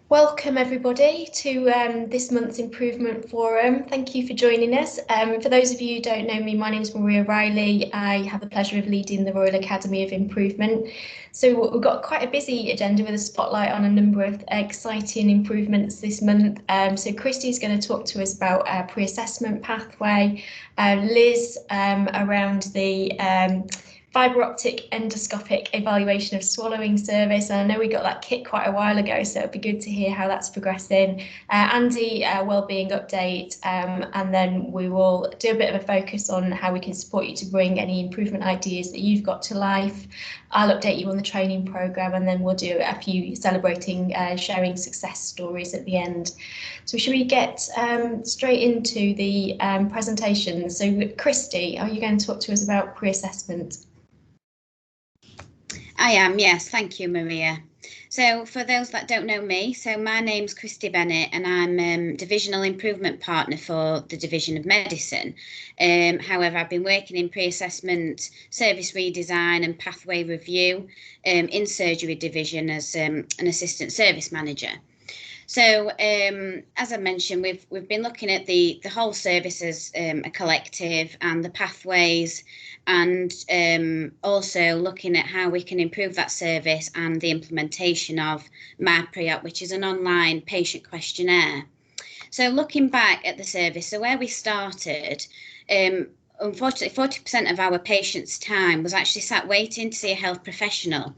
Welcome everybody to this month's Improvement Forum. Thank you for joining us. For those of you who don't know me, my name is Maria Riley. I have the pleasure of leading the Royal Academy of Improvement. So we've got quite a busy agenda with a spotlight on a number of exciting improvements this month. So Christy's going to talk to us about our pre-assessment pathway, Liz around the fibre optic endoscopic evaluation of swallowing service. And I know we got that kit quite a while ago, so it'd be good to hear how that's progressing. Andy, wellbeing update, and then we will do a bit of a focus on how we can support you to bring any improvement ideas that you've got to life. I'll update you on the training programme, and then we'll do a few celebrating sharing success stories at the end. So should we get straight into the presentation? So Christy, are you going to talk to us about pre-assessment? I am, yes, thank you, Maria. So for those that don't know me, so my name's Christina Bennett and I'm Divisional Improvement Partner for the Division of Medicine. However, I've been working in pre-assessment, service redesign and pathway review in Surgery Division as an Assistant Service Manager. So as I mentioned, we've been looking at the whole service as a collective and the pathways, and also looking at how we can improve that service and the implementation of Mapreop, which is an online patient questionnaire. So looking back at the service, so where we started, unfortunately 40% of our patients' time was actually sat waiting to see a health professional.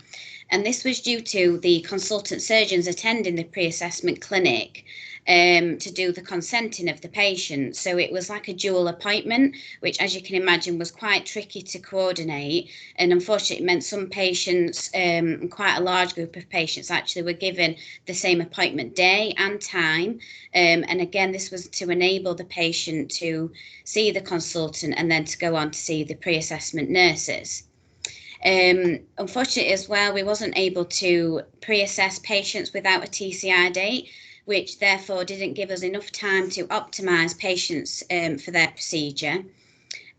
And this was due to the consultant surgeons attending the pre-assessment clinic to do the consenting of the patient. So it was like a dual appointment, which, as you can imagine, was quite tricky to coordinate. And unfortunately, it meant some patients, quite a large group of patients, actually were given the same appointment day and time. And again, this was to enable the patient to see the consultant and then to go on to see the pre-assessment nurses. Unfortunately as well, we wasn't able to pre-assess patients without a TCI date, which therefore didn't give us enough time to optimise patients for their procedure.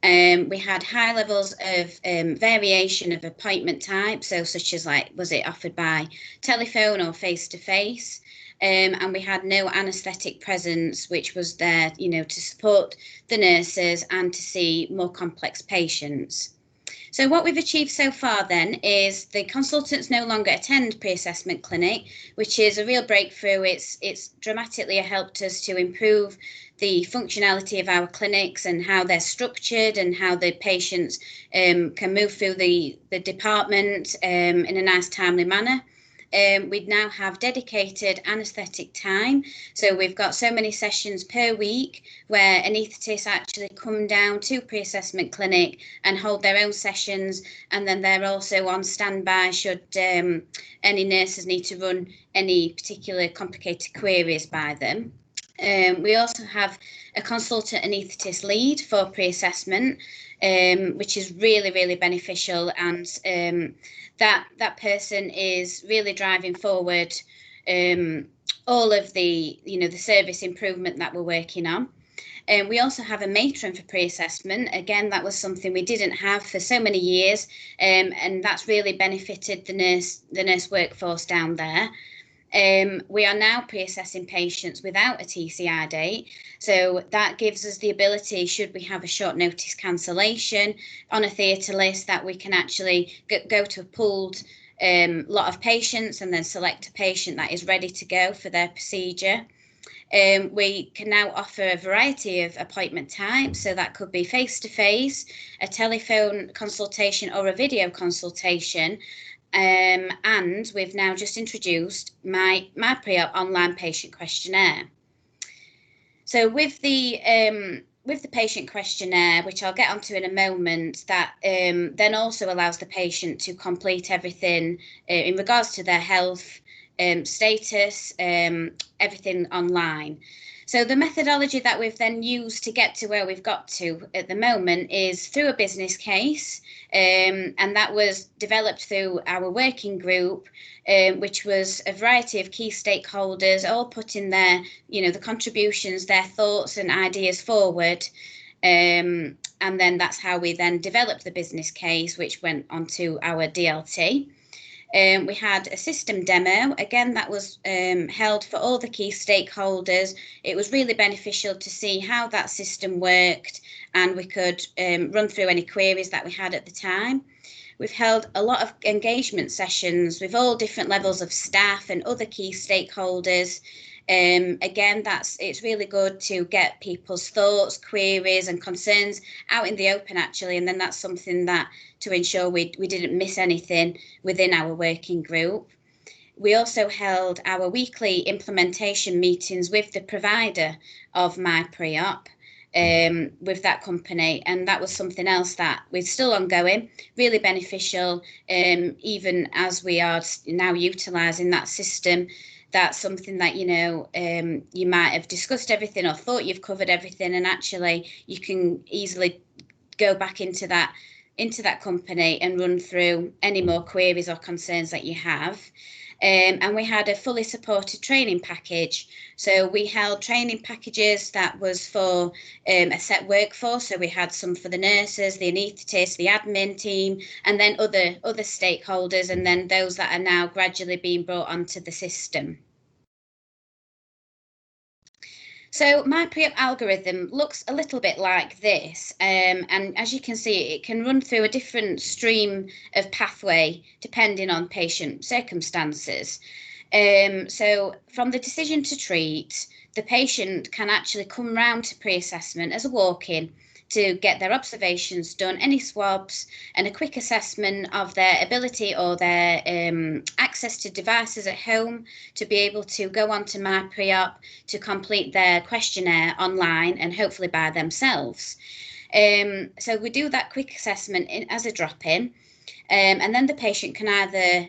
We had high levels of variation of appointment type, so such as was it offered by telephone or face-to-face? And we had no anaesthetic presence, which was there, to support the nurses and to see more complex patients. So what we've achieved so far then is the consultants no longer attend pre-assessment clinic, which is a real breakthrough. It's dramatically helped us to improve the functionality of our clinics and how they're structured and how the patients can move through the department in a nice, timely manner. We now have dedicated anaesthetic time. So we've got so many sessions per week where anaesthetists actually come down to pre-assessment clinic and hold their own sessions. And then they're also on standby should any nurses need to run any particular complicated queries by them. We also have a consultant anaesthetist lead for pre-assessment, which is really, really beneficial, and that person is really driving forward all of the service improvement that we're working on. We also have a matron for pre-assessment. Again, that was something we didn't have for so many years, and that's really benefited the nurse workforce down there. We are now pre-assessing patients without a TCI date, so that gives us the ability, should we have a short notice cancellation on a theatre list, that we can actually go to a pooled lot of patients and then select a patient that is ready to go for their procedure. We can now offer a variety of appointment types, so that could be face-to-face, a telephone consultation or a video consultation. And we've now just introduced my Mapreop online patient questionnaire. So with the patient questionnaire, which I'll get onto in a moment, that then also allows the patient to complete everything in regards to their health status, everything online. So the methodology that we've then used to get to where we've got to at the moment is through a business case, and that was developed through our working group, which was a variety of key stakeholders all putting their, the contributions, their thoughts and ideas forward. And then that's how we then developed the business case, which went onto our DLT. We had a system demo, again, that was held for all the key stakeholders. It was really beneficial to see how that system worked, and we could run through any queries that we had at the time. We've held a lot of engagement sessions with all different levels of staff and other key stakeholders. Again, it's really good to get people's thoughts, queries and concerns out in the open, actually, and then that's something that to ensure we didn't miss anything within our working group. We also held our weekly implementation meetings with the provider of Mapreop, with that company, and that was something else that was still ongoing, really beneficial, even as we are now utilising that system. That's something that, you know, you might have discussed everything or thought you've covered everything, and actually you can easily go back into that company and run through any more queries or concerns that you have. And we had a fully supported training package. So we held training packages that was for a set workforce. So we had some for the nurses, the anaesthetists, the admin team, and then other stakeholders, and then those that are now gradually being brought onto the system. So Mapreop algorithm looks a little bit like this, and as you can see, it can run through a different stream of pathway depending on patient circumstances. So from the decision to treat, the patient can actually come round to pre-assessment as a walk-in to get their observations done, any swabs, and a quick assessment of their ability or their access to devices at home to be able to go on to Mapreop to complete their questionnaire online and hopefully by themselves. So we do that quick assessment as a drop-in. And then the patient can either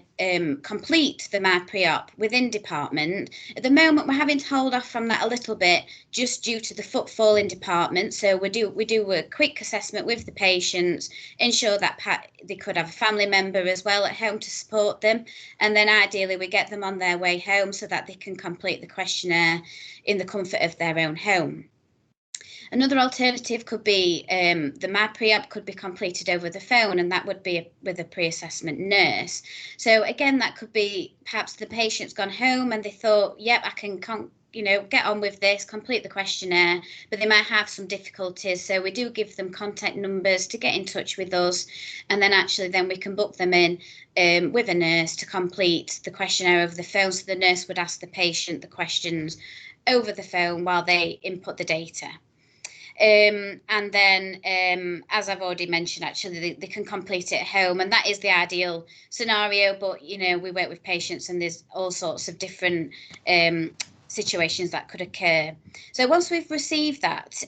complete the Mapreop within department. At the moment, we're having to hold off from that a little bit just due to the footfall in department. So we do a quick assessment with the patients, ensure that they could have a family member as well at home to support them. And then ideally, we get them on their way home so that they can complete the questionnaire in the comfort of their own home. Another alternative could be the Mapreop could be completed over the phone, and that would be with a pre-assessment nurse. So again, that could be perhaps the patient's gone home and they thought, yep, I can get on with this, complete the questionnaire, but they might have some difficulties. So we do give them contact numbers to get in touch with us, and then we can book them in with a nurse to complete the questionnaire over the phone. So the nurse would ask the patient the questions over the phone while they input the data. And then, as I've already mentioned, actually, they can complete it at home, and that is the ideal scenario. But, you know, we work with patients and there's all sorts of different situations that could occur. So once we've received that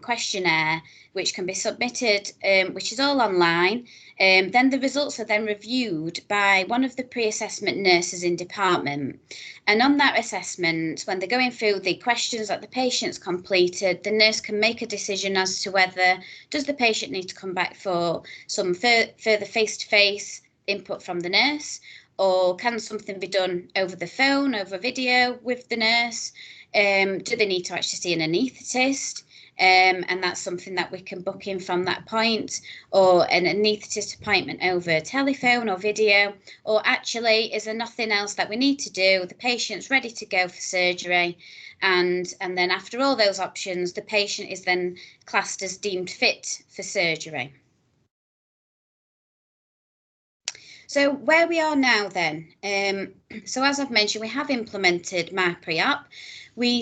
questionnaire, which can be submitted, which is all online, then the results are then reviewed by one of the pre-assessment nurses in department. And on that assessment, when they're going through the questions that the patient's completed, the nurse can make a decision as to whether does the patient need to come back for some further face-to-face input from the nurse, or can something be done over the phone, over video with the nurse? Do they need to actually see an anaesthetist? And that's something that we can book in from that point, or an anaesthetist appointment over telephone or video, or actually is there nothing else that we need to do? The patient's ready to go for surgery, and then after all those options, the patient is then classed as deemed fit for surgery. So where we are now then, so as I've mentioned, we have implemented Mapreop.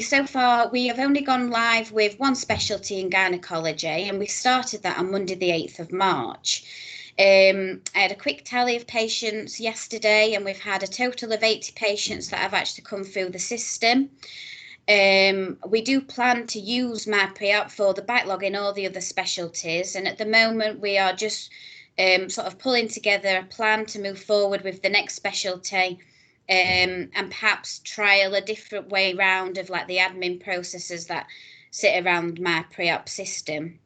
So far, we have only gone live with one specialty in gynecology, and we started that on Monday, the 8th of March. I had a quick tally of patients yesterday, and we've had a total of 80 patients that have actually come through the system. We do plan to use Mapreop for the backlog in all the other specialties, and at the moment we are just sort of pulling together a plan to move forward with the next specialty, and perhaps trial a different way round of like the admin processes that sit around Mapreop system.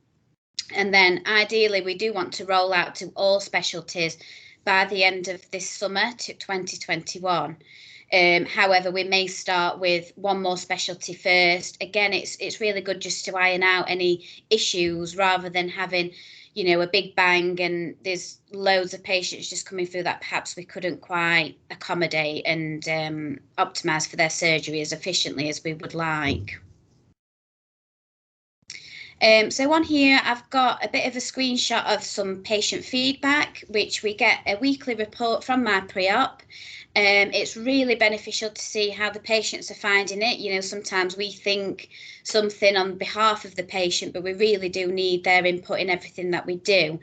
And then ideally we do want to roll out to all specialties by the end of this summer to 2021. However, we may start with one more specialty first. Again, it's really good just to iron out any issues rather than having, you know, a big bang and there's loads of patients just coming through that perhaps we couldn't quite accommodate and optimise for their surgery as efficiently as we would like. So on here, I've got a bit of a screenshot of some patient feedback, which we get a weekly report from Mapreop. It's really beneficial to see how the patients are finding it. You know, sometimes we think something on behalf of the patient, but we really do need their input in everything that we do.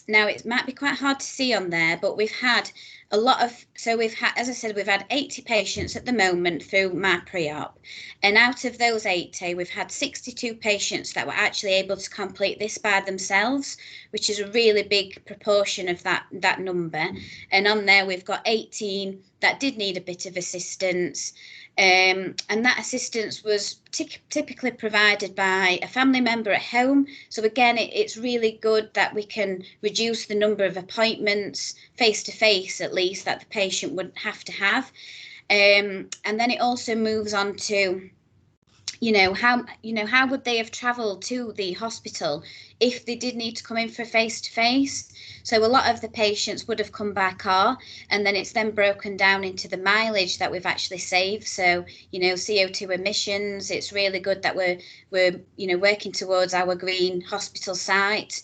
Now, it might be quite hard to see on there, but we've had a lot of, so we've had, as I said, we've had 80 patients at the moment through Mapreop, and out of those 80, we've had 62 patients that were actually able to complete this by themselves, which is a really big proportion of that number. And on there, we've got 18 that did need a bit of assistance. And that assistance was typically provided by a family member at home. So again, it's really good that we can reduce the number of appointments face-to-face, at least, that the patient would have to have. And then it also moves on to, how would they have travelled to the hospital if they did need to come in for face-to-face? So a lot of the patients would have come by car, and then it's then broken down into the mileage that we've actually saved. So, CO2 emissions, it's really good that we're working towards our green hospital site.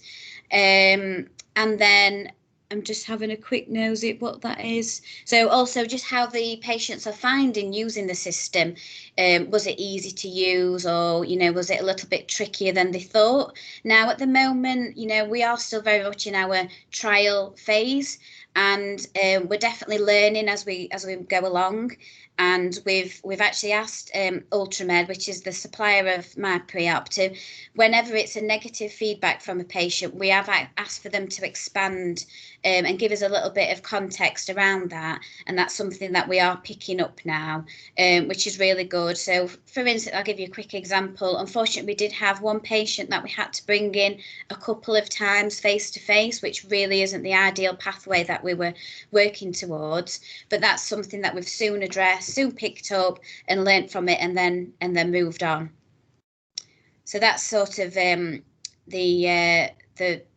And then I'm just having a quick nosy at what that is. So also just how the patients are finding using the system. Was it easy to use, or, was it a little bit trickier than they thought? Now, at the moment, we are still very much in our trial phase, and we're definitely learning as we go along. And we've actually asked Ultramed, which is the supplier of Mapreop, to, whenever it's a negative feedback from a patient, we have asked for them to expand and give us a little bit of context around that. And that's something that we are picking up now, which is really good. So, for instance, I'll give you a quick example. Unfortunately, we did have one patient that we had to bring in a couple of times face-to-face, which really isn't the ideal pathway that we were working towards. But that's something that we've soon addressed, soon picked up and learnt from it, and then moved on. So that's sort of the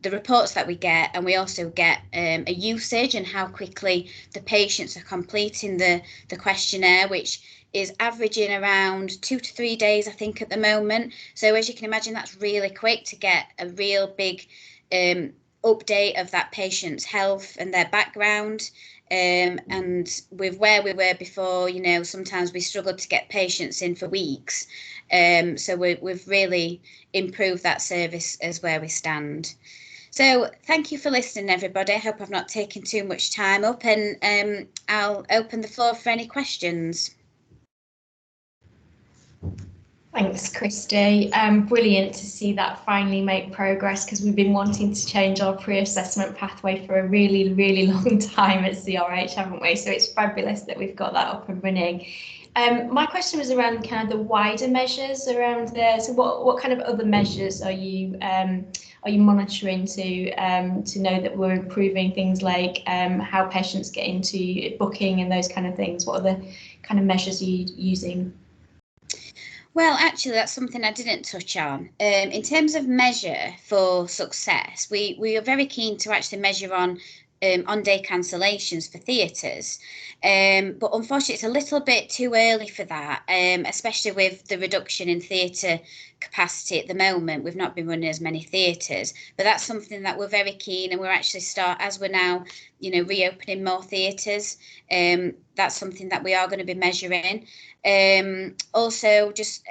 reports that we get, and we also get a usage and how quickly the patients are completing the questionnaire, which is averaging around 2 to 3 days, I think, at the moment. So as you can imagine, that's really quick to get a real big update of that patient's health and their background. And with where we were before, sometimes we struggled to get patients in for weeks. So we've really improved that service as where we stand. So thank you for listening, everybody. I hope I've not taken too much time up, and I'll open the floor for any questions. Thanks, Christy. Brilliant to see that finally make progress, because we've been wanting to change our pre-assessment pathway for a really, really long time at CRH, haven't we? So it's fabulous that we've got that up and running. My question was around kind of the wider measures around there. So what kind of other measures are you monitoring to know that we're improving things like how patients get into booking and those kind of things? What are the kind of measures are you using? Well, actually, that's something I didn't touch on. In terms of measure for success, we are very keen to actually measure on on-day cancellations for theatres. But unfortunately, it's a little bit too early for that, especially with the reduction in theatre capacity at the moment. We've not been running as many theatres, but that's something that we're very keen, and we're actually as we're now, reopening more theatres. That's something that we are going to be measuring. Also, just,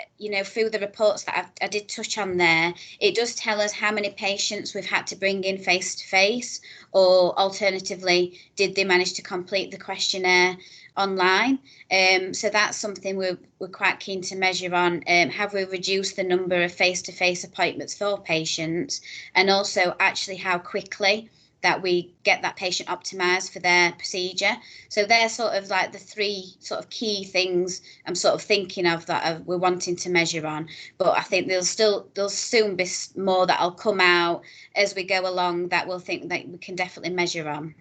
through the reports that I did touch on there, it does tell us how many patients we've had to bring in face-to-face, or alternatively, did they manage to complete the questionnaire online? So that's something we're quite keen to measure on. Have we reduced the number of face-to-face appointments for patients, and also actually how quickly that we get that patient optimised for their procedure. So they're sort of like the three sort of key things I'm sort of thinking of that we're wanting to measure on. But I think there'll soon be more that'll come out as we go along that we'll think that we can definitely measure on.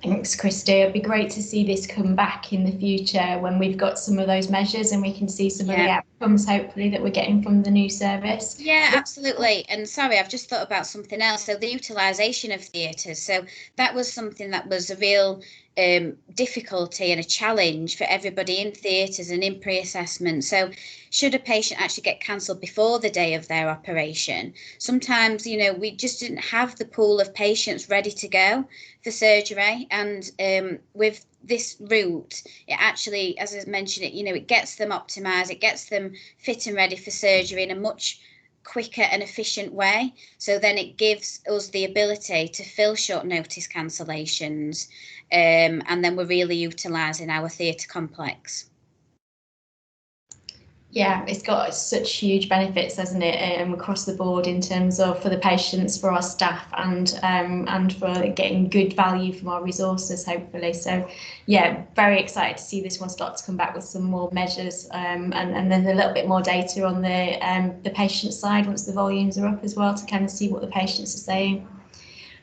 Thanks, Christy. It'd be great to see this come back in the future when we've got some of those measures and we can see some of the hopefully that we're getting from the new service. Yeah, absolutely. And sorry, I've just thought about something else. So the utilisation of theatres. So that was something that was a real difficulty and a challenge for everybody in theatres and in pre-assessment. So should a patient actually get cancelled before the day of their operation, sometimes, you know, we just didn't have the pool of patients ready to go for surgery. And with this route, it actually, as I mentioned, you know, it gets them optimised, it gets them fit and ready for surgery in a much quicker and efficient way. So then it gives us the ability to fill short notice cancellations, and then we're really utilising our theatre complex. Yeah, it's got such huge benefits, hasn't it, across the board in terms of for the patients, for our staff, and for getting good value from our resources, hopefully. So, yeah, very excited to see this one start to come back with some more measures, and then a little bit more data on the patient side once the volumes are up as well, to kind of see what the patients are saying.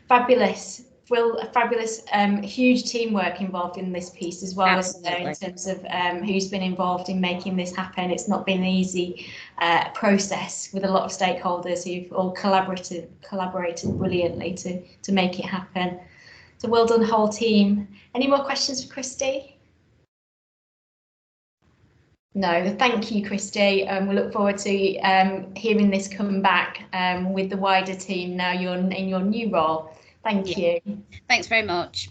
Fabulous. A fabulous, huge teamwork involved in this piece as well, isn't there, in terms of who's been involved in making this happen. It's not been an easy process, with a lot of stakeholders who've all collaborated brilliantly to make it happen. So well done, whole team. Any more questions for Christy? No, thank you, Christy. We look forward to hearing this come back with the wider team now you're in your new role. Thank you. Thanks very much.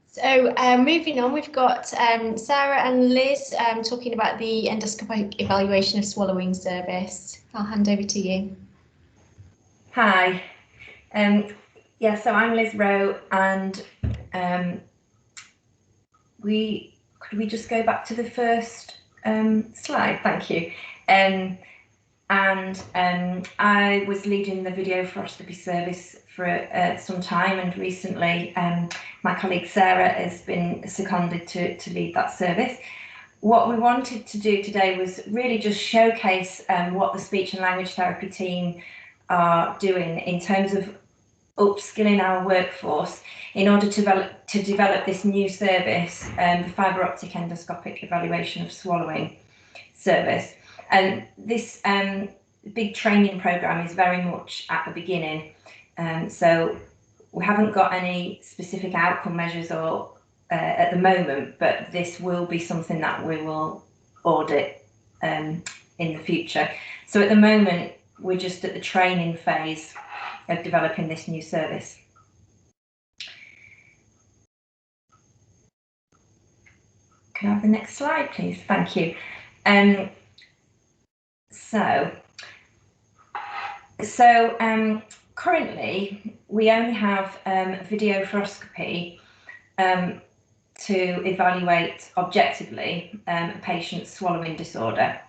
So moving on, we've got Sarah and Liz talking about the endoscopic evaluation of swallowing service. I'll hand over to you. Hi. Yeah, so I'm Liz Rowe, and could we just go back to the first slide? Thank you. I was leading the video fluoroscopy service for some time, and recently my colleague Sarah has been seconded to lead that service. What we wanted to do today was really just showcase what the speech and language therapy team are doing in terms of upskilling our workforce in order to develop this new service, the fibre optic endoscopic evaluation of swallowing service. And this big training programme is very much at the beginning, so we haven't got any specific outcome measures or at the moment, but this will be something that we will audit in the future. So at the moment, we're just at the training phase of developing this new service. Can I have the next slide, please? Thank you. Currently, we only have video fluoroscopy to evaluate objectively a patient's swallowing disorder.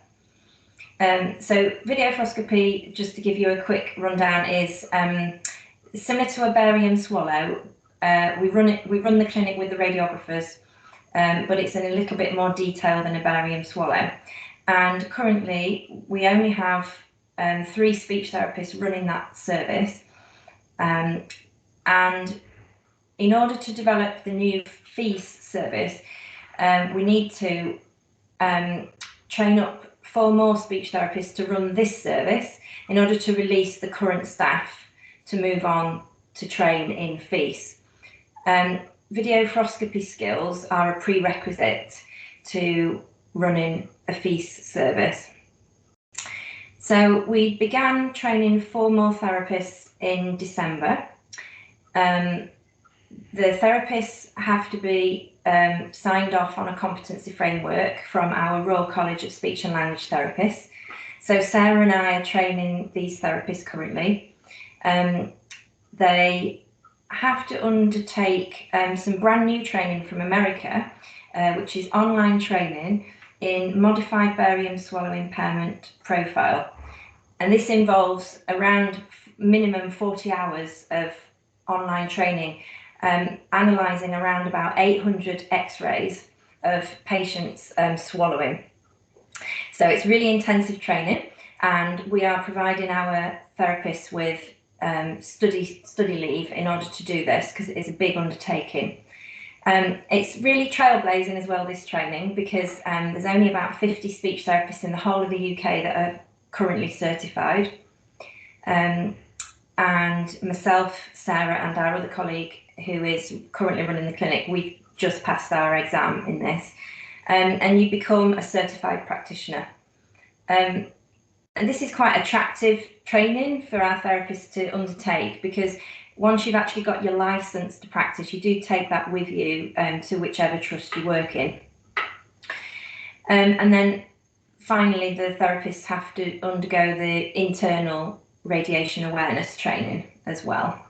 So video fluoroscopy, just to give you a quick rundown, is similar to a barium swallow. We run the clinic with the radiographers, but it's in a little bit more detail than a barium swallow. And currently, we only have 3 speech therapists running that service. And in order to develop the new FEAS service, we need to train up 4 more speech therapists to run this service in order to release the current staff to move on to train in FEAS. Video fluoroscopy skills are a prerequisite to running a FEAS service. So we began training 4 more therapists in December. The therapists have to be signed off on a competency framework from our Royal College of Speech and Language Therapists. So Sarah and I are training these therapists currently. They have to undertake some brand new training from America, which is online training in modified barium swallow impairment profile. And this involves around minimum 40 hours of online training, analysing around about 800 x-rays of patients swallowing. So it's really intensive training, and we are providing our therapists with study leave in order to do this, because it is a big undertaking. It's really trailblazing as well, this training, because there's only about 50 speech therapists in the whole of the UK that are currently certified. And myself, Sarah, and our other colleague who is currently running the clinic, we've just passed our exam in this. And you become a certified practitioner. And this is quite attractive training for our therapists to undertake, because once you've actually got your license to practice, you do take that with you to whichever trust you work in. And then finally, the therapists have to undergo the internal radiation awareness training as well.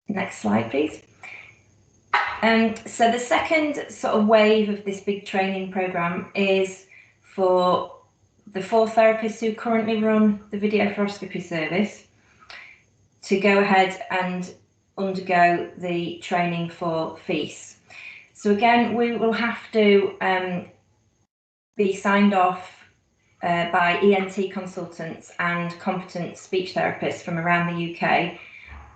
Next slide, please. So the second sort of wave of this big training programme is for the 4 therapists who currently run the video fluoroscopy service to go ahead and undergo the training for FEAS. So again, we will have to be signed off by ENT consultants and competent speech therapists from around the UK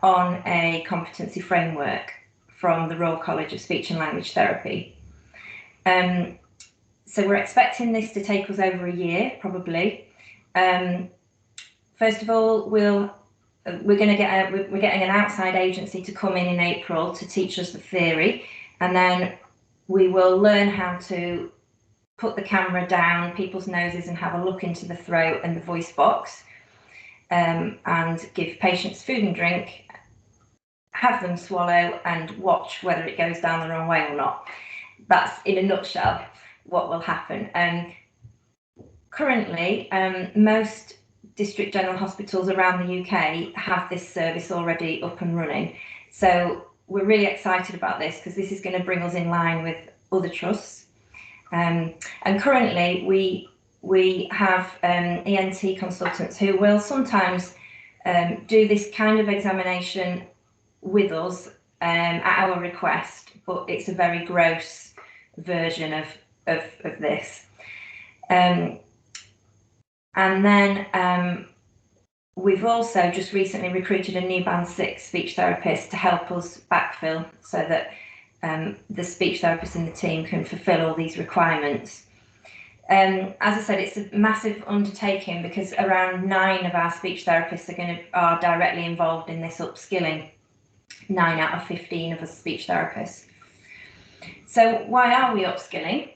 on a competency framework from the Royal College of Speech and Language Therapy. So we're expecting this to take us over a year, probably. First of all, we're getting an outside agency to come in April to teach us the theory, and then we will learn how to put the camera down people's noses and have a look into the throat and the voice box, and give patients food and drink, have them swallow, and watch whether it goes down the wrong way or not. That's in a nutshell what will happen. Currently, most district general hospitals around the UK have this service already up and running. So we're really excited about this, because this is going to bring us in line with other trusts. And currently we have ENT consultants who will sometimes do this kind of examination with us at our request, but it's a very gross version of this. And then we've also just recently recruited a new Band 6 speech therapist to help us backfill, so that the speech therapists in the team can fulfil all these requirements. As I said, it's a massive undertaking, because around 9 of our speech therapists are directly involved in this upskilling. 9 out of 15 of us speech therapists. So why are we upskilling?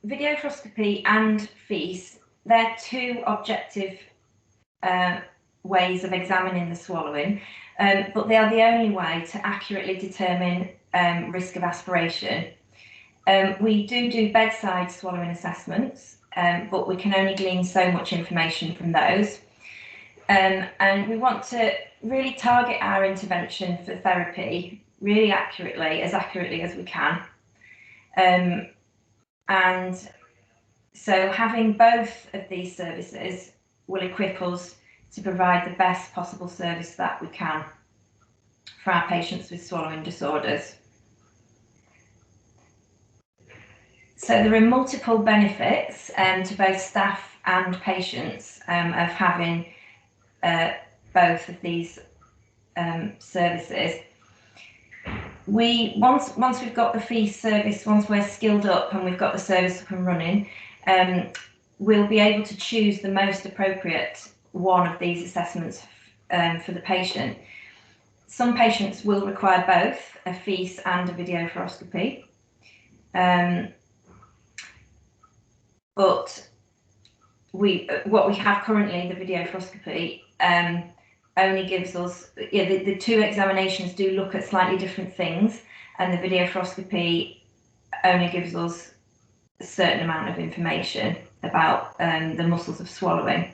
Video fluoroscopy and FEAS, they're 2 objective ways of examining the swallowing, but they are the only way to accurately determine risk of aspiration. We do bedside swallowing assessments, but we can only glean so much information from those. And we want to really target our intervention for therapy really accurately as we can. And so having both of these services will equip us to provide the best possible service that we can for our patients with swallowing disorders. So there are multiple benefits to both staff and patients of having both of these services. Once we've got the FEAS service, once we're skilled up and we've got the service up and running, we'll be able to choose the most appropriate one of these assessments for the patient. Some patients will require both a FEAS and a video fluoroscopy, but what we have currently, the video fluoroscopy, only gives us, the 2 examinations do look at slightly different things, and the video fluoroscopy only gives us a certain amount of information about the muscles of swallowing.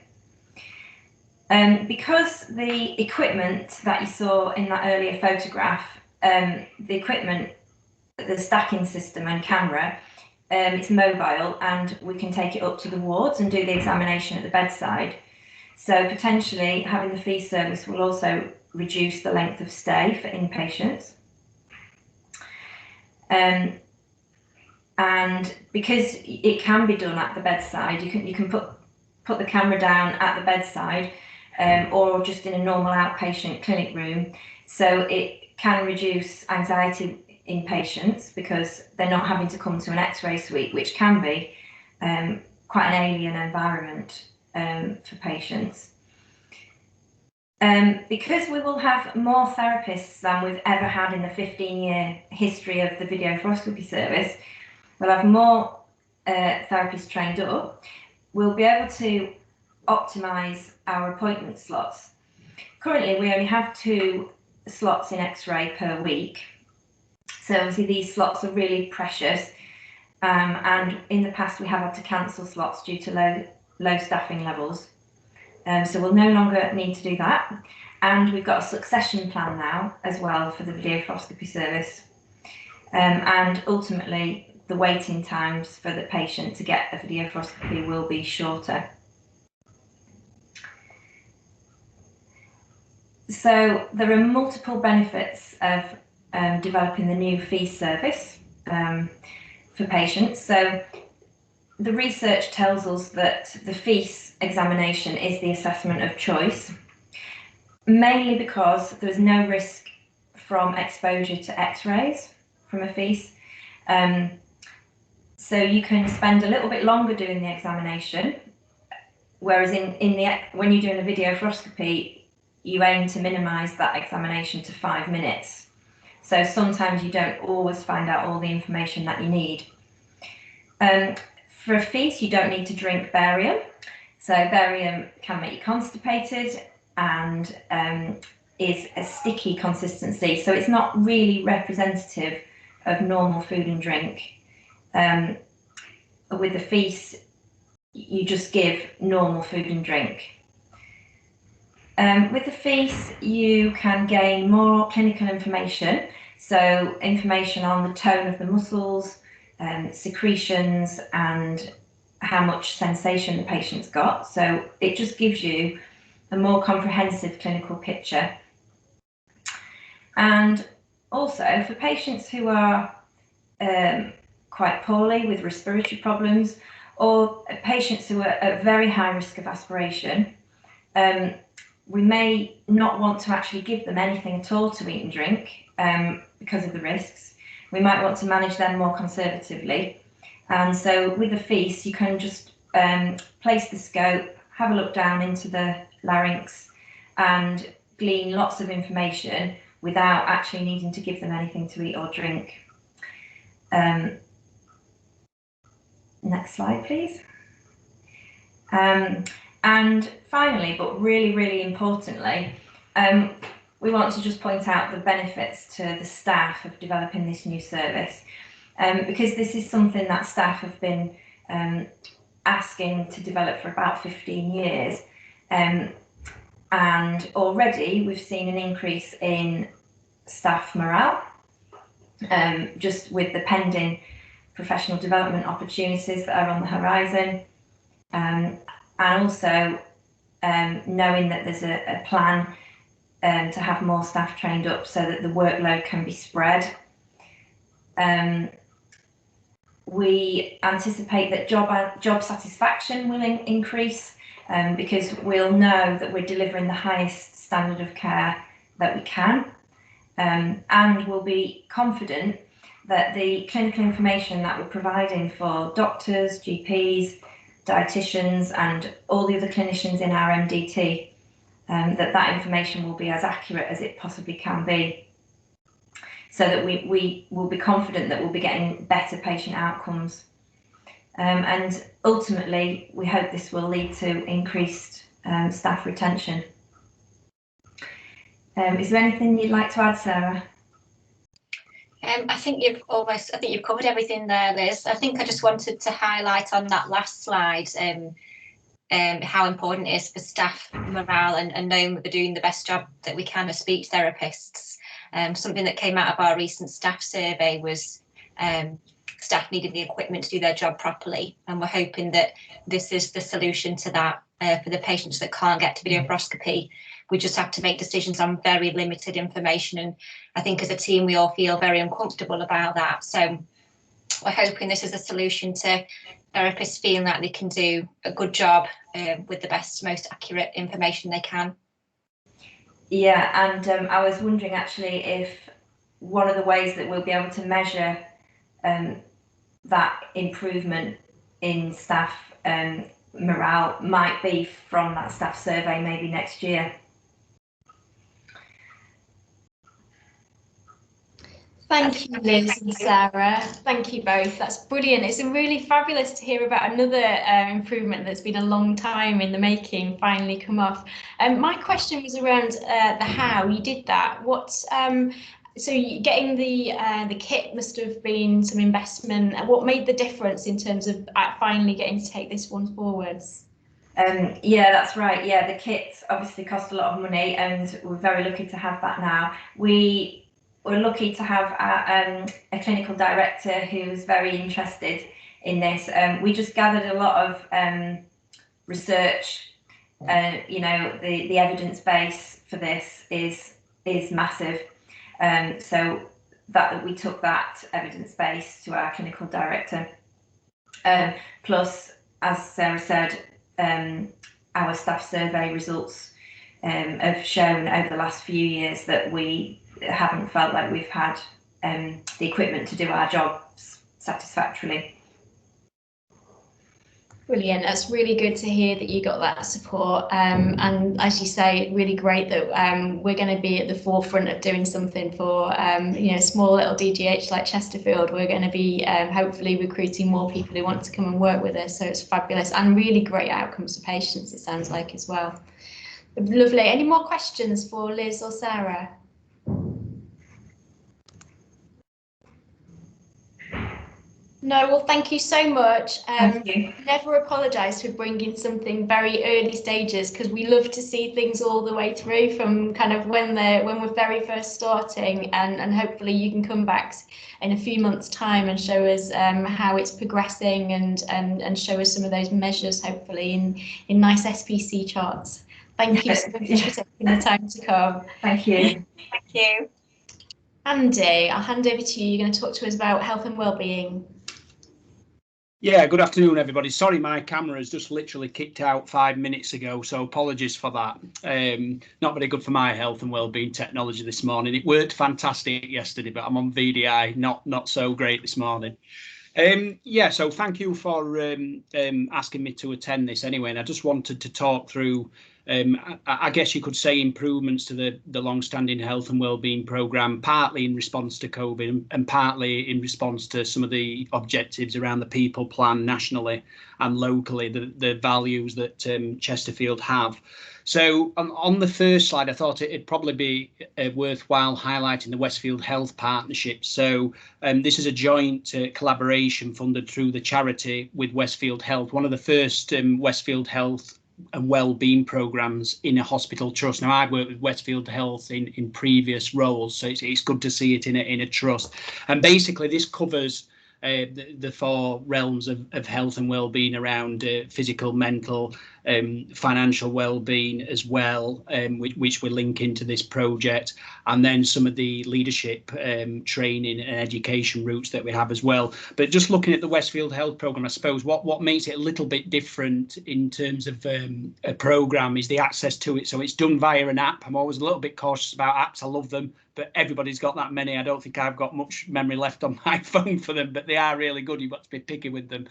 Because the equipment that you saw in that earlier photograph, the equipment, the stacking system and camera, it's mobile, and we can take it up to the wards and do the examination at the bedside. So potentially having the FEAS service will also reduce the length of stay for inpatients. And because it can be done at the bedside, you can put the camera down at the bedside, or just in a normal outpatient clinic room. So it can reduce anxiety in patients because they're not having to come to an X-ray suite, which can be quite an alien environment for patients. Because we will have more therapists than we've ever had in the 15-year history of the video fluoroscopy service, we'll have more therapists trained up. We'll be able to optimise our appointment slots. Currently, we only have 2 slots in X-ray per week. So obviously these slots are really precious. And in the past, we have had to cancel slots due to low staffing levels. So we'll no longer need to do that. And we've got a succession plan now as well for the video fluoroscopy service. And ultimately, the waiting times for the patient to get a video fluoroscopy will be shorter. So there are multiple benefits of developing the new fee service for patients. So the research tells us that the FEAS examination is the assessment of choice, mainly because there's no risk from exposure to X-rays from a FEAS. So you can spend a little bit longer doing the examination, whereas when you're doing a video fluoroscopy, you aim to minimise that examination to 5 minutes. So sometimes you don't always find out all the information that you need. For a FEAS, you don't need to drink barium. So barium can make you constipated and is a sticky consistency. So it's not really representative of normal food and drink. With the FEAS, you just give normal food and drink. With the FEAS, you can gain more clinical information. So information on the tone of the muscles, secretions, and how much sensation the patient's got. So it just gives you a more comprehensive clinical picture. And also for patients who are quite poorly with respiratory problems, or patients who are at very high risk of aspiration, we may not want to actually give them anything at all to eat and drink because of the risks. We might want to manage them more conservatively. And so with the FEAS, you can just place the scope, have a look down into the larynx and glean lots of information without actually needing to give them anything to eat or drink. Next slide, please. And finally, but really, really importantly, we want to just point out the benefits to the staff of developing this new service, because this is something that staff have been asking to develop for about 15 years. And already we've seen an increase in staff morale, just with the pending professional development opportunities that are on the horizon. And also knowing that there's a plan to have more staff trained up so that the workload can be spread. We anticipate that job satisfaction will increase because we'll know that we're delivering the highest standard of care that we can, and we'll be confident that the clinical information that we're providing for doctors, GPs, dietitians and all the other clinicians in our MDT, that information will be as accurate as it possibly can be, so that we will be confident that we'll be getting better patient outcomes. And ultimately, we hope this will lead to increased staff retention. Is there anything you'd like to add, Sarah? I think you've covered everything there, Liz. I think I just wanted to highlight on that last slide how important it is for staff morale and knowing that they're doing the best job that we can as speech therapists. Something that came out of our recent staff survey was staff needed the equipment to do their job properly, and we're hoping that this is the solution to that for the patients that can't get to video fluoroscopy. We just have to make decisions on very limited information, and I think as a team we all feel very uncomfortable about that. So we're hoping this is a solution to therapists feeling that they can do a good job with the best, most accurate information they can. Yeah, and I was wondering actually if one of the ways that we'll be able to measure that improvement in staff morale might be from that staff survey maybe next year. Thank you, Liz and Sarah. Thank you both. That's brilliant. It's really fabulous to hear about another improvement that's been a long time in the making finally come off. My question was around the how you did that. So getting the kit must have been some investment. What made the difference in terms of finally getting to take this one forwards? Yeah, that's right. Yeah, the kits obviously cost a lot of money, and we're very lucky to have that now. We're lucky to have a clinical director who's very interested in this. We just gathered a lot of research. You know, the evidence base for this is massive. So that we took that evidence base to our clinical director. Plus, as Sarah said, our staff survey results have shown over the last few years that we haven't felt like we've had the equipment to do our jobs satisfactorily. Brilliant. That's really good to hear that you got that support. And as you say, really great that we're going to be at the forefront of doing something for you know, a small little DGH like Chesterfield. We're going to be hopefully recruiting more people who want to come and work with us. So it's fabulous and really great outcomes for patients, it sounds like, as well. Lovely. Any more questions for Liz or Sarah? No, well, thank you so much. Thank you. Never apologise for bringing something very early stages, because we love to see things all the way through from kind of when we're very first starting, and hopefully you can come back in a few months' time and show us how it's progressing and show us some of those measures, hopefully in nice SPC charts. Thank you so much for taking the time to come. Thank you. Thank you. Andy, I'll hand over to you. You're going to talk to us about health and wellbeing. Yeah, good afternoon, everybody. Sorry, my camera has just literally kicked out 5 minutes ago, so apologies for that. Not very good for my health and wellbeing technology this morning. It worked fantastic yesterday, but I'm on VDI, not so great this morning. Yeah, so thank you for asking me to attend this anyway, and I just wanted to talk through I guess you could say improvements to the long-standing health and wellbeing programme, partly in response to COVID and partly in response to some of the objectives around the people plan nationally and locally, the values that Chesterfield have. So on the first slide, I thought it'd probably be worthwhile highlighting the Westfield Health Partnership. So this is a joint collaboration funded through the charity with Westfield Health, one of the first Westfield Health and wellbeing programs in a hospital trust. Now, I've worked with Westfield Health in previous roles, so it's good to see it in a trust. And basically, this covers the four realms of health and well-being around physical, mental, financial well-being as well, which we're linking to this project, and then some of the leadership training and education routes that we have as well. But just looking at the Westfield Health Programme, I suppose what makes it a little bit different in terms of a programme is the access to it. So it's done via an app. I'm always a little bit cautious about apps. I love them, but everybody's got that many. I don't think I've got much memory left on my phone for them, but they are really good. You've got to be picky with them.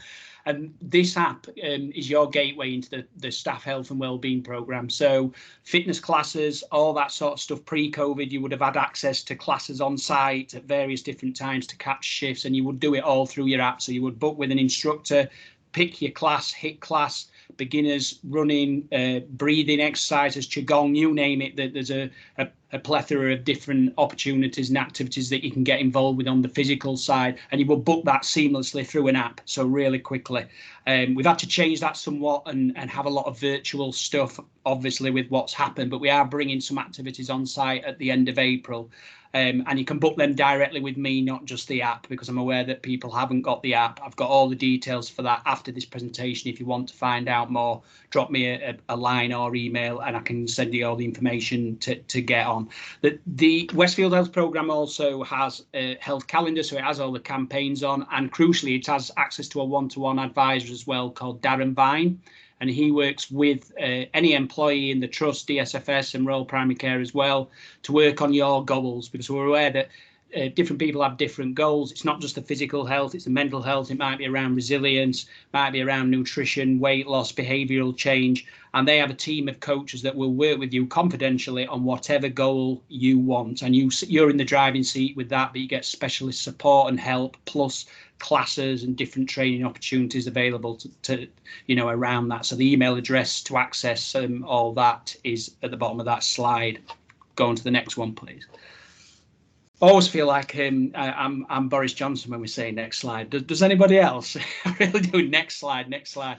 And this app is your gateway into the staff health and wellbeing programme. So fitness classes, all that sort of stuff. Pre-COVID, you would have had access to classes on site at various different times to catch shifts, and you would do it all through your app. So you would book with an instructor, pick your class, hit class, beginners, running, breathing exercises, qigong, you name it. There's a plethora of different opportunities and activities that you can get involved with on the physical side, and you will book that seamlessly through an app, so really quickly. We've had to change that somewhat and have a lot of virtual stuff, obviously, with what's happened, but we are bringing some activities on site at the end of April. And you can book them directly with me, not just the app, because I'm aware that people haven't got the app. I've got all the details for that after this presentation. If you want to find out more, drop me a line or email and I can send you all the information to get on. The Westfield Health Programme also has a health calendar, so it has all the campaigns on, and crucially, it has access to a one-to-one advisor as well called Darren Vine. and he works with any employee in the trust, DSFS and Royal Primary Care as well, to work on your goals, because we're aware that different people have different goals. It's not just the physical health, it's the mental health. It might be around resilience, might be around nutrition, weight loss, behavioural change. And they have a team of coaches that will work with you confidentially on whatever goal you want. And you're in the driving seat with that, but you get specialist support and help, plus classes and different training opportunities available to around that. So the email address to access all that is at the bottom of that slide. Go on to the next one, please. I always feel like I'm Boris Johnson when we say next slide. Does anybody else? I really do. Next slide, next slide.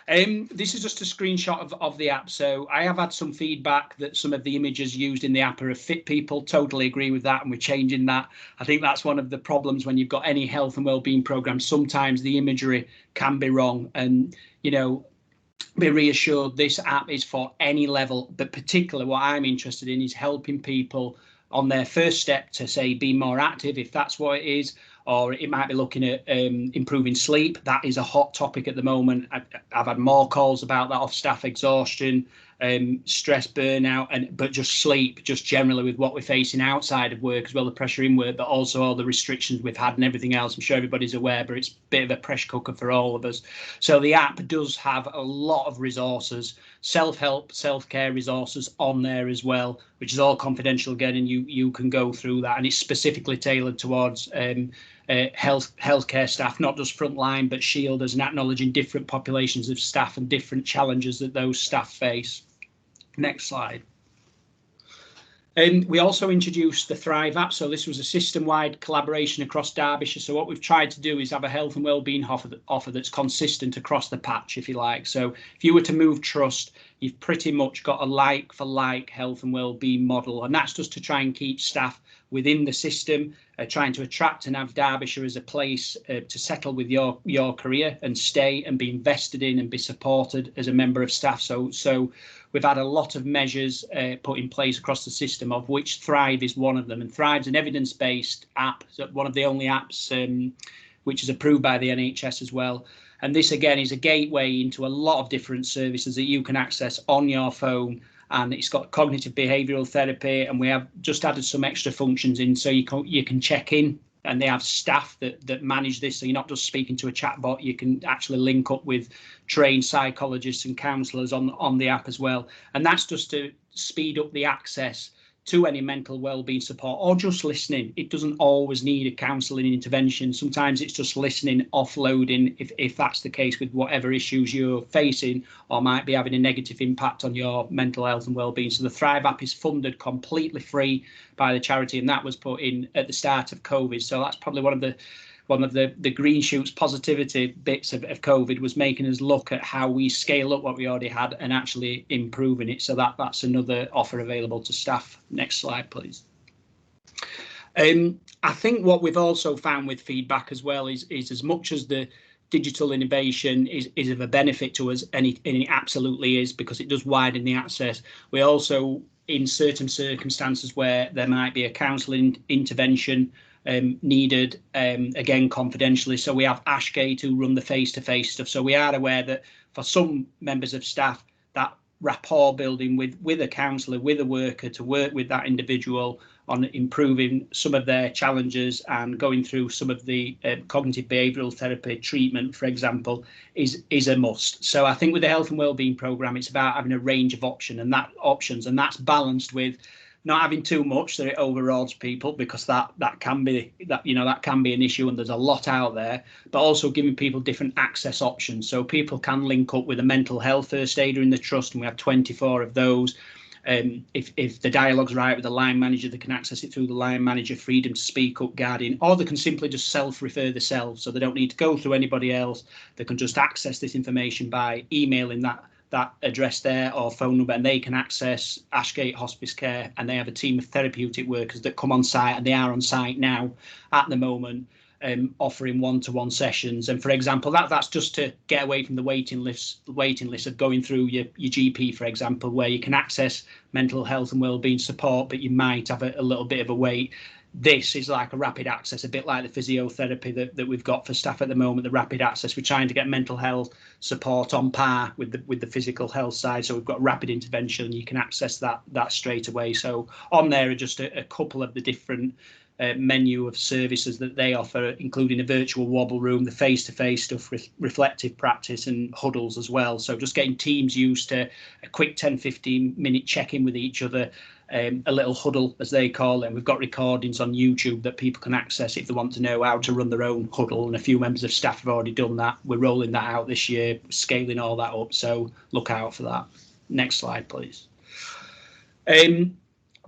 This is just a screenshot of the app. So I have had some feedback that some of the images used in the app are of fit people. Totally agree with that, and we're changing that. I think that's one of the problems when you've got any health and wellbeing program. Sometimes the imagery can be wrong, and be reassured this app is for any level, but particularly what I'm interested in is helping people on their first step to say be more active, if that's what it is, or it might be looking at improving sleep. That is a hot topic at the moment. I've had more calls about that, off staff exhaustion, stress, burnout, but just sleep, just generally with what we're facing outside of work as well, the pressure in work, but also all the restrictions we've had and everything else. I'm sure everybody's aware, but it's a bit of a pressure cooker for all of us. So the app does have a lot of resources, self-help, self-care resources on there as well, which is all confidential again, and you can go through that, and it's specifically tailored towards healthcare staff, not just frontline, but shielders, and acknowledging different populations of staff and different challenges that those staff face. Next slide. We also introduced the Thrive app. So this was a system-wide collaboration across Derbyshire. So what we've tried to do is have a health and wellbeing offer that's consistent across the patch, if you like. So if you were to move trust, you've pretty much got a like-for-like health and wellbeing model, and that's just to try and keep staff within the system, trying to attract and have Derbyshire as a place to settle with your career and stay and be invested in and be supported as a member of staff. So we've had a lot of measures put in place across the system, of which Thrive is one of them. And Thrive's an evidence-based app, so one of the only apps which is approved by the NHS as well. And this again is a gateway into a lot of different services that you can access on your phone. And it's got cognitive behavioural therapy, and we have just added some extra functions in, so you can check in, and they have staff that manage this, so you're not just speaking to a chatbot. You can actually link up with trained psychologists and counsellors on the app as well, and that's just to speed up the access to any mental wellbeing support, or just listening. It doesn't always need a counselling intervention. Sometimes it's just listening, offloading, if that's the case, with whatever issues you're facing or might be having a negative impact on your mental health and wellbeing. So the Thrive app is funded completely free by the charity, and that was put in at the start of COVID. So that's probably one of the green shoots, positivity bits of COVID, was making us look at how we scale up what we already had and actually improving it. So that's another offer available to staff. Next slide, please. I think what we've also found with feedback as well is as much as the digital innovation is of a benefit to us, and it absolutely is, because it does widen the access, we also, in certain circumstances where there might be a counselling intervention needed, again confidentially. So we have Ashgate who run the face-to-face stuff. So we are aware that for some members of staff, that rapport building with a counsellor, with a worker, to work with that individual on improving some of their challenges and going through some of the cognitive behavioural therapy treatment, for example, is a must. So I think with the health and wellbeing programme, it's about having a range of options, and that's balanced with not having too much that it overawes people, because that can be an issue, and there's a lot out there, but also giving people different access options, so people can link up with a mental health first aider in the trust, and we have 24 of those. If the dialogue's right with the line manager, they can access it through the line manager, freedom to speak up guardian, or they can simply just self-refer themselves, so they don't need to go through anybody else. They can just access this information by emailing that address there or phone number, and they can access Ashgate Hospice Care, and they have a team of therapeutic workers that come on site, and they are on site now at the moment, offering one-to-one sessions. And for example, that's just to get away from the waiting list of going through your GP, for example, where you can access mental health and wellbeing support, but you might have a little bit of a wait. this is like a rapid access, a bit like the physiotherapy that we've got for staff at the moment, the rapid access. We're trying to get mental health support on par with the physical health side. So we've got rapid intervention. You can access that straight away. So on there are just a couple of the different menu of services that they offer, including a virtual wobble room, the face-to-face stuff, reflective practice and huddles as well. So just getting teams used to a quick 10-15 minute check-in with each other, a little huddle as they call it. We've got recordings on YouTube that people can access if they want to know how to run their own huddle, and a few members of staff have already done that. We're rolling that out this year, scaling all that up, so look out for that. Next slide, please.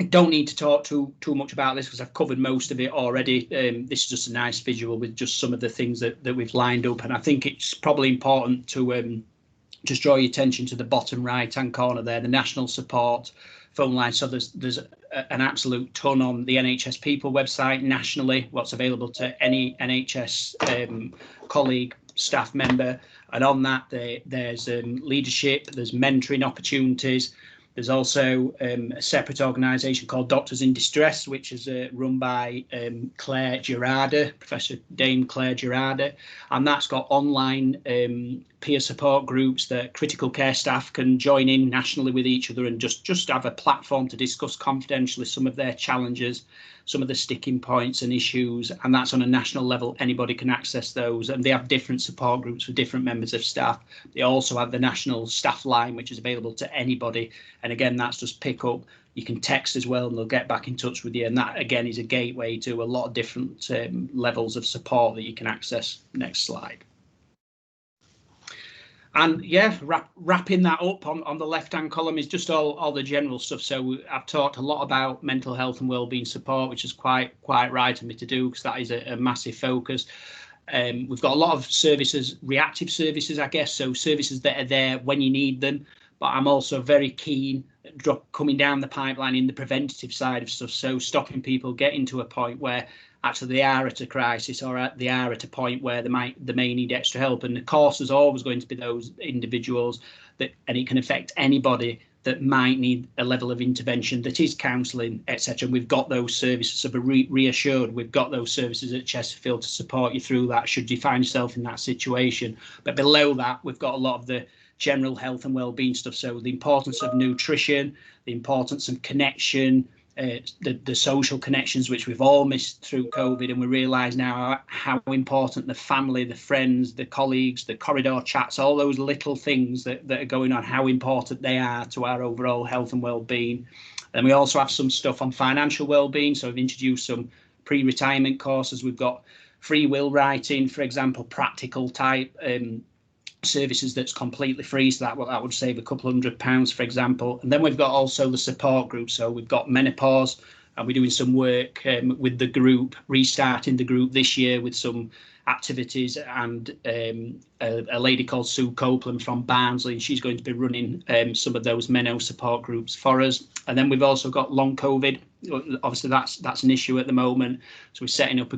I don't need to talk too much about this because I've covered most of it already. This is just a nice visual with just some of the things that we've lined up, and I think it's probably important to just draw your attention to the bottom right hand corner there, the national support phone line. So there's an absolute ton on the NHS People website nationally, what's available to any NHS colleague, staff member, and on that there's leadership, there's mentoring opportunities. There's also a separate organisation called Doctors in Distress, which is run by Claire Gerarda, Professor Dame Claire Gerarda, and that's got online peer support groups that critical care staff can join in nationally with each other and just have a platform to discuss confidentially some of their challenges, some of the sticking points and issues, and that's on a national level. Anybody can access those, and they have different support groups for different members of staff. They also have the national staff line, which is available to anybody, and again, that's just pick up. You can text as well and they'll get back in touch with you, and that again is a gateway to a lot of different levels of support that you can access. Next slide. And yeah, wrapping that up on the left-hand column is just all the general stuff. So I've talked a lot about mental health and wellbeing support, which is quite right of me to do because that is a massive focus. We've got a lot of services, reactive services, I guess, so services that are there when you need them. But I'm also very keen coming down the pipeline in the preventative side of stuff. So stopping people getting to a point where actually they are at a crisis or they are at a point where they may need extra help. And of course, there's always going to be those individuals and it can affect anybody that might need a level of intervention that is counselling, etc. And we've got those services, so be reassured we've got those services at Chesterfield to support you through that should you find yourself in that situation. But below that, we've got a lot of the general health and well-being stuff. So the importance of nutrition, the importance of connection, the social connections which we've all missed through COVID, and we realise now how important the family, the friends, the colleagues, the corridor chats, all those little things that are going on, how important they are to our overall health and well-being. And we also have some stuff on financial well-being, so we've introduced some pre-retirement courses. We've got free will writing, for example, practical type services that's completely free, so that would save a couple £100, for example. And then we've got also the support group, so we've got menopause, and we're doing some work with the group, restarting the group this year with some activities, and a lady called Sue Copeland from Barnsley, and she's going to be running some of those Meno support groups for us. And then we've also got long COVID. Obviously that's an issue at the moment, so we're setting up a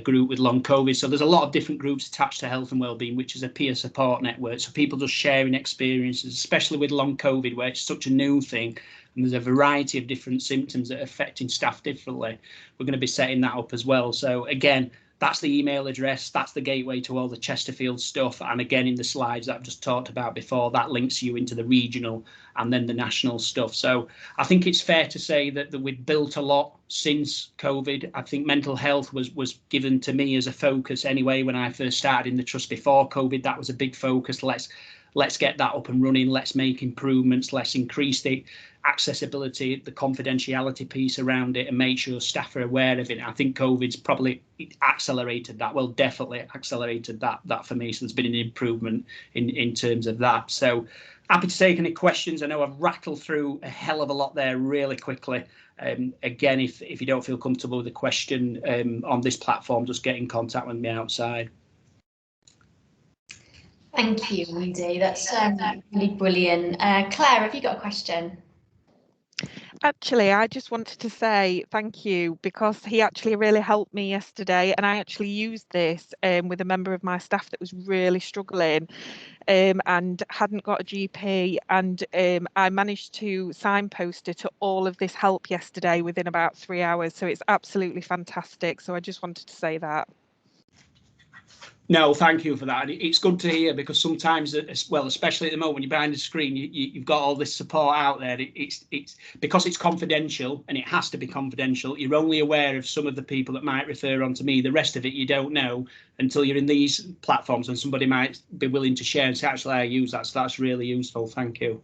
group with long COVID. So there's a lot of different groups attached to health and wellbeing, which is a peer support network, so people just sharing experiences, especially with long COVID where it's such a new thing and there's a variety of different symptoms that are affecting staff differently. We're going to be setting that up as well. So again, that's the email address, that's the gateway to all the Chesterfield stuff. And again, in the slides that I've just talked about before, that links you into the regional and then the national stuff. So I think it's fair to say that we've built a lot since COVID. I think mental health was given to me as a focus anyway when I first started in the trust before COVID. That was a big focus. Let's get that up and running. Let's make improvements. Let's increase the accessibility, the confidentiality piece around it, and make sure staff are aware of it. I think COVID's probably accelerated that. Well, definitely accelerated that for me. So there's been an improvement in terms of that. So happy to take any questions. I know I've rattled through a hell of a lot there really quickly. Again, if you don't feel comfortable with the question on this platform, just get in contact with me outside. Thank you, Andy. That's really brilliant. Claire, have you got a question? Actually, I just wanted to say thank you, because he actually really helped me yesterday, and I actually used this with a member of my staff that was really struggling and hadn't got a GP, and I managed to signpost her to all of this help yesterday within about 3 hours. So it's absolutely fantastic. So I just wanted to say that. No, thank you for that. And it's good to hear, because sometimes, well, especially at the moment, when you're behind the screen, you've got all this support out there. It's because it's confidential, and it has to be confidential. You're only aware of some of the people that might refer on to me. The rest of it you don't know until you're in these platforms, and somebody might be willing to share and say, actually, I use that. So that's really useful. Thank you.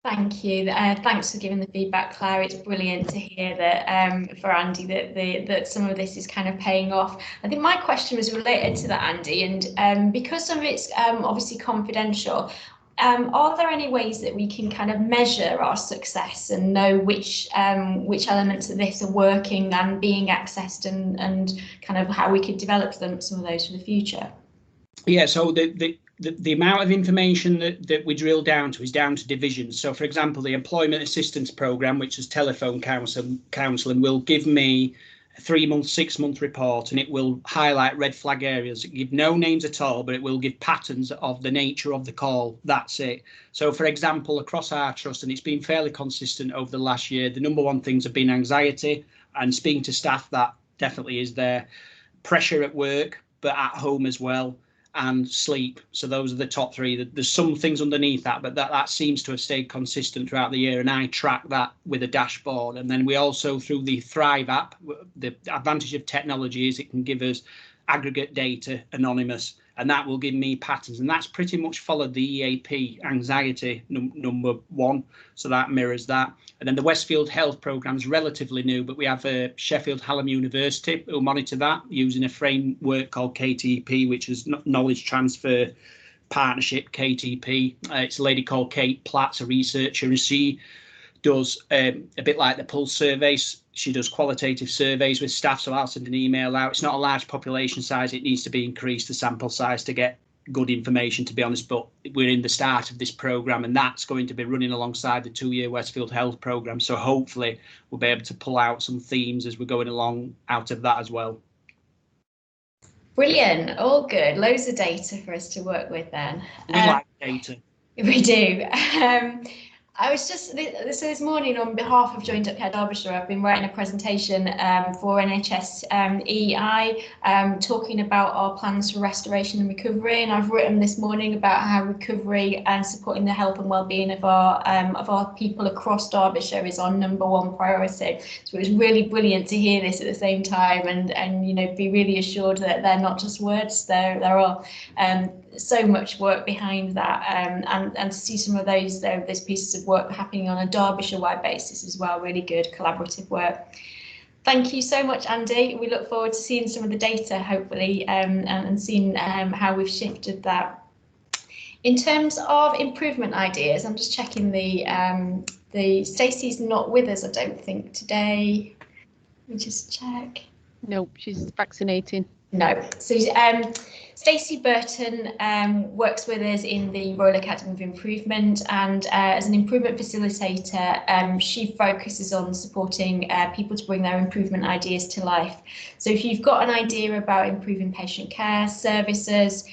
Thank you. Thanks for giving the feedback, Claire. It's brilliant to hear that for Andy that some of this is kind of paying off. I think my question was related to that, Andy, and because some of it's obviously confidential, are there any ways that we can kind of measure our success and know which elements of this are working and being accessed, and kind of how we could develop some of those for the future? Yeah, so the amount of information that we drill down to is down to divisions. So, for example, the employment assistance program, which is telephone counselling, will give me a 3-month, 6-month report, and it will highlight red flag areas. It give no names at all, but it will give patterns of the nature of the call. That's it. So, for example, across our trust, and it's been fairly consistent over the last year, the number one things have been anxiety, and speaking to staff, that definitely is there. Pressure at work, but at home as well, and sleep. So those are the top three. There's some things underneath that, but that seems to have stayed consistent throughout the year, and I track that with a dashboard. And then we also, through the Thrive app, the advantage of technology is it can give us aggregate data, anonymous, and that will give me patterns, and that's pretty much followed the EAP anxiety number one, so that mirrors that. And then the Westfield Health Programme is relatively new, but we have Sheffield Hallam University who monitor that using a framework called KTP, which is Knowledge Transfer Partnership, KTP. It's a lady called Kate Platt's a researcher, and she does a bit like the Pulse surveys. She does qualitative surveys with staff, so I'll send an email out. It's not a large population size. It needs to be increased, the sample size, to get good information, to be honest, but we're in the start of this programme, and that's going to be running alongside the 2-year Westfield Health Programme. So hopefully we'll be able to pull out some themes as we're going along out of that as well. Brilliant, all good. Loads of data for us to work with then. We like data. We do. I was just, so this morning, on behalf of Joined Up Care Derbyshire, I've been writing a presentation for NHS EI, talking about our plans for restoration and recovery, and I've written this morning about how recovery and supporting the health and well-being of our people across Derbyshire is our #1 priority. So it was really brilliant to hear this at the same time, and you know, be really assured that they're not just words. There are so much work behind that, and to see some of those pieces of work happening on a Derbyshire-wide basis as well. Really good collaborative work. Thank you so much, Andy. We look forward to seeing some of the data, hopefully, and seeing how we've shifted that. In terms of improvement ideas, I'm just checking the Stacey's not with us, I don't think, today. Let me just check. Nope, she's vaccinating. No. So Stacey Burton works with us in the Royal Academy of Improvement, and as an improvement facilitator, she focuses on supporting people to bring their improvement ideas to life. So if you've got an idea about improving patient care services,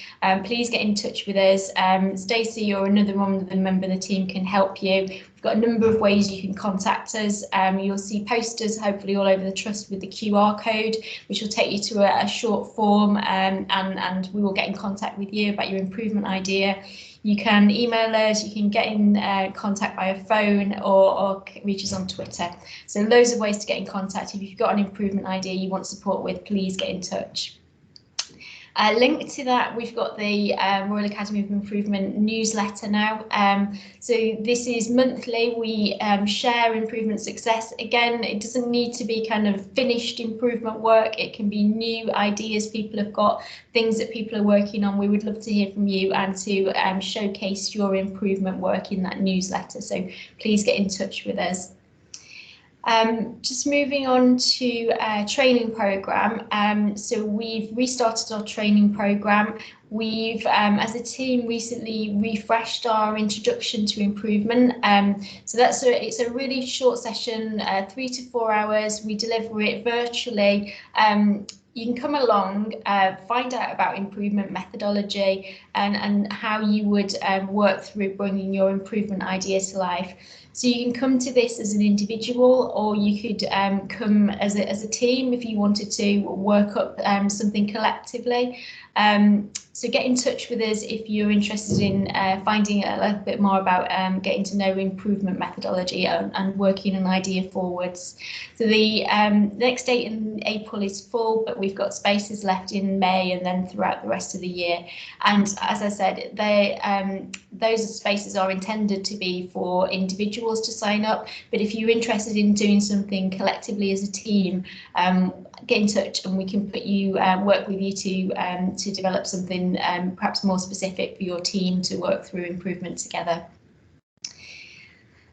please get in touch with us. Stacey or another member of the team can help you. We've got a number of ways you can contact us. You'll see posters hopefully all over the trust with the QR code, which will take you to a short form, and we will get in contact with you about your improvement idea. You can email us, you can get in contact via phone, or reach us on Twitter. So loads of ways to get in contact. If you've got an improvement idea you want support with, please get in touch. Linked to that, we've got the Royal Academy of Improvement newsletter now. So this is monthly. We share improvement success. Again, it doesn't need to be kind of finished improvement work. It can be new ideas people have got, things that people are working on. We would love to hear from you and to showcase your improvement work in that newsletter. So please get in touch with us. Just moving on to training programme. So we've restarted our training programme. We've, as a team, recently refreshed our introduction to improvement. So it's a really short session, 3 to 4 hours. We deliver it virtually. You can come along, find out about improvement methodology and how you would work through bringing your improvement idea to life. So you can come to this as an individual, or you could come as a team if you wanted to work up something collectively. So get in touch with us if you're interested in finding a little bit more about getting to know improvement methodology and working an idea forwards. So the next date in April is full, but we've got spaces left in May and then throughout the rest of the year. And as I said, those spaces are intended to be for individuals to sign up, but if you're interested in doing something collectively as a team, get in touch and we can put you work with you to develop something perhaps more specific for your team to work through improvement together.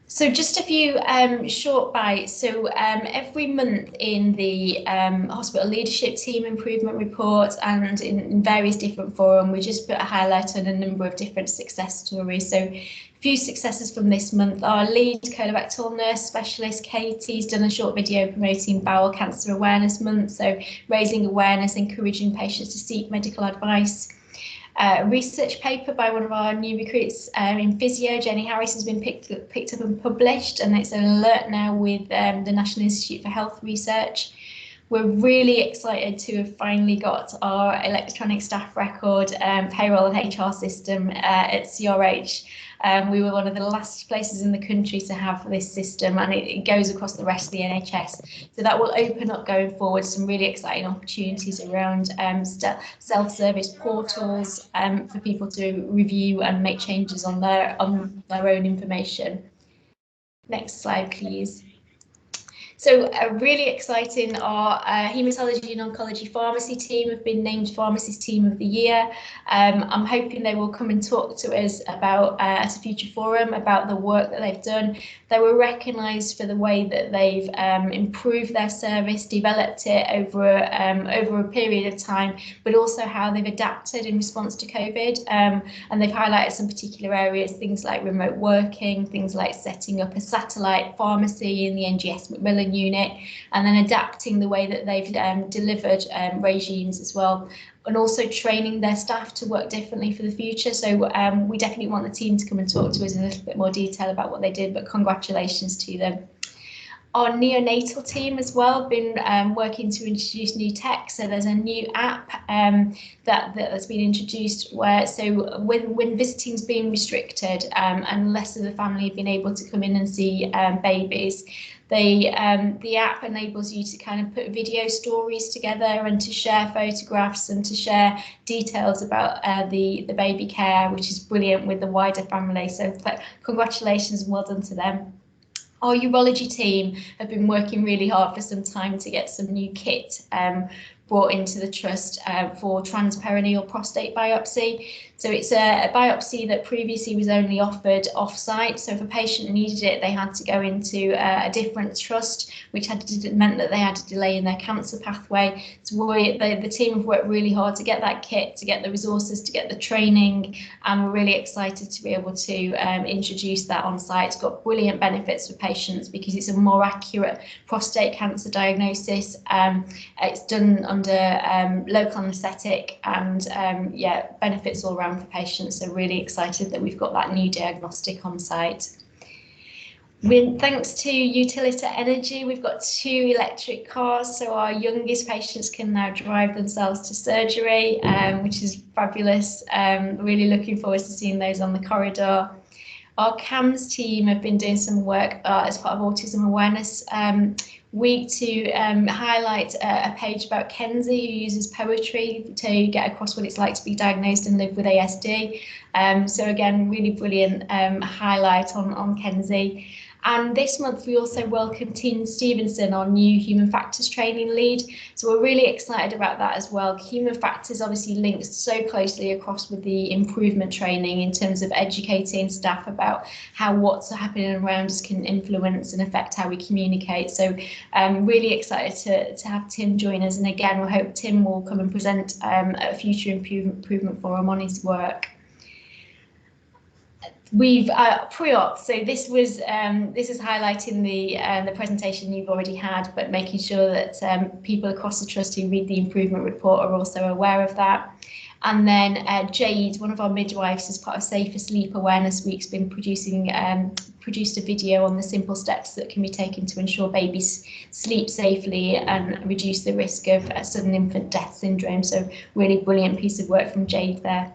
So just a few short bites. So every month in the hospital leadership team improvement report and in various different forums, we just put a highlight on a number of different success stories. So a few successes from this month. Our lead colorectal nurse specialist, Katie's done a short video promoting Bowel Cancer Awareness Month, so raising awareness, encouraging patients to seek medical advice. A research paper by one of our new recruits in physio, Jenny Harris, has been picked up and published, and it's an alert now with the National Institute for Health Research. We're really excited to have finally got our electronic staff record payroll and HR system at CRH. We were one of the last places in the country to have this system, and it goes across the rest of the NHS. So that will open up going forward some really exciting opportunities around self-service portals for people to review and make changes on their own information. Next slide, please. So really exciting, our Haematology and Oncology Pharmacy team have been named Pharmacist Team of the Year. I'm hoping they will come and talk to us about, at a future forum, about the work that they've done. They were recognised for the way that they've improved their service, developed it over a period of time, but also how they've adapted in response to COVID. And they've highlighted some particular areas, things like remote working, things like setting up a satellite pharmacy in the NGS Macmillan unit, and then adapting the way that they've delivered regimes as well, and also training their staff to work differently for the future. So we definitely want the team to come and talk to us in a little bit more detail about what they did, but congratulations to them. Our neonatal team as well been working to introduce new tech. So there's a new app that's been introduced where, so when visiting's been restricted and less of the family have been able to come in and see babies, the app enables you to kind of put video stories together and to share photographs and to share details about the baby care, which is brilliant with the wider family. So congratulations and well done to them. Our urology team have been working really hard for some time to get some new kit brought into the trust for transperineal prostate biopsy. So it's a biopsy that previously was only offered off-site. So if a patient needed it, they had to go into a different trust, which meant that they had to delay in their cancer pathway. So the team have worked really hard to get that kit, to get the resources, to get the training, and we're really excited to be able to introduce that on site. It's got brilliant benefits for patients because it's a more accurate prostate cancer diagnosis. It's done under local anaesthetic, and yeah, benefits all around for patients. So really excited that we've got that new diagnostic on site. Thanks to Utilita Energy, we've got 2 electric cars, so our youngest patients can now drive themselves to surgery, which is fabulous. Really looking forward to seeing those on the corridor. Our CAMS team have been doing some work as part of Autism Awareness Week to highlight a page about Kenzie, who uses poetry to get across what it's like to be diagnosed and live with ASD. So again, really brilliant highlight on Kenzie. And this month we also welcome Tim Stevenson, our new human factors training lead. So we're really excited about that as well. Human factors obviously links so closely across with the improvement training in terms of educating staff about how what's happening around us can influence and affect how we communicate. So I'm really excited to have Tim join us. And again, we hope Tim will come and present a future improvement forum on his work. We've pre-op, so this is highlighting the presentation you've already had, but making sure that people across the trust who read the improvement report are also aware of that. And then Jade, one of our midwives, as part of Safer Sleep Awareness Week's been produced a video on the simple steps that can be taken to ensure babies sleep safely and reduce the risk of sudden infant death syndrome. So really brilliant piece of work from Jade there.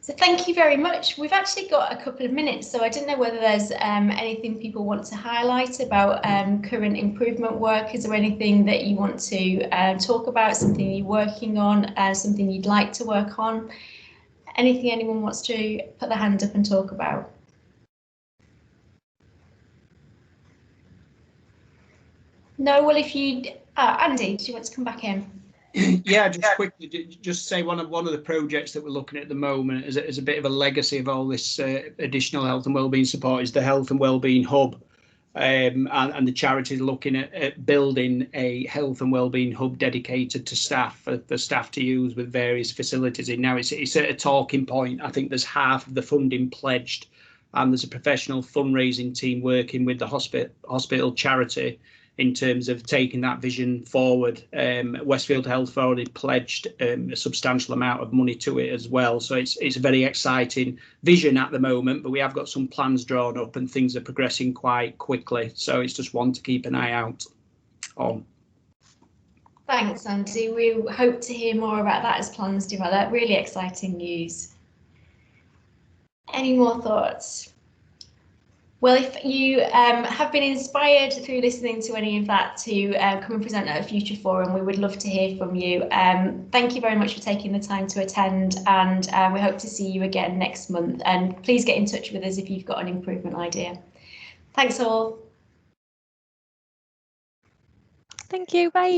So thank you very much. We've actually got a couple of minutes, so I don't know whether there's anything people want to highlight about current improvement work. Is there anything that you want to talk about, something you're working on, something you'd like to work on? Anything anyone wants to put their hand up and talk about? No, well, if you, Andy, do you want to come back in? Yeah, just quickly, just say one of the projects that we're looking at the moment as a bit of a legacy of all this additional health and wellbeing support is the Health and Wellbeing Hub, and the charity is looking at building a health and wellbeing hub dedicated to staff for staff to use with various facilities in. Now it's at a talking point. I think there's half of the funding pledged, and there's a professional fundraising team working with the hospital charity in terms of taking that vision forward. Westfield Health already pledged a substantial amount of money to it as well. So it's a very exciting vision at the moment, but we have got some plans drawn up and things are progressing quite quickly. So it's just one to keep an eye out on. Thanks, Andy. We hope to hear more about that as plans develop. Really exciting news. Any more thoughts? Well, if you have been inspired through listening to any of that to come and present at a future forum, we would love to hear from you. Thank you very much for taking the time to attend, and we hope to see you again next month. And please get in touch with us if you've got an improvement idea. Thanks all. Thank you. Bye.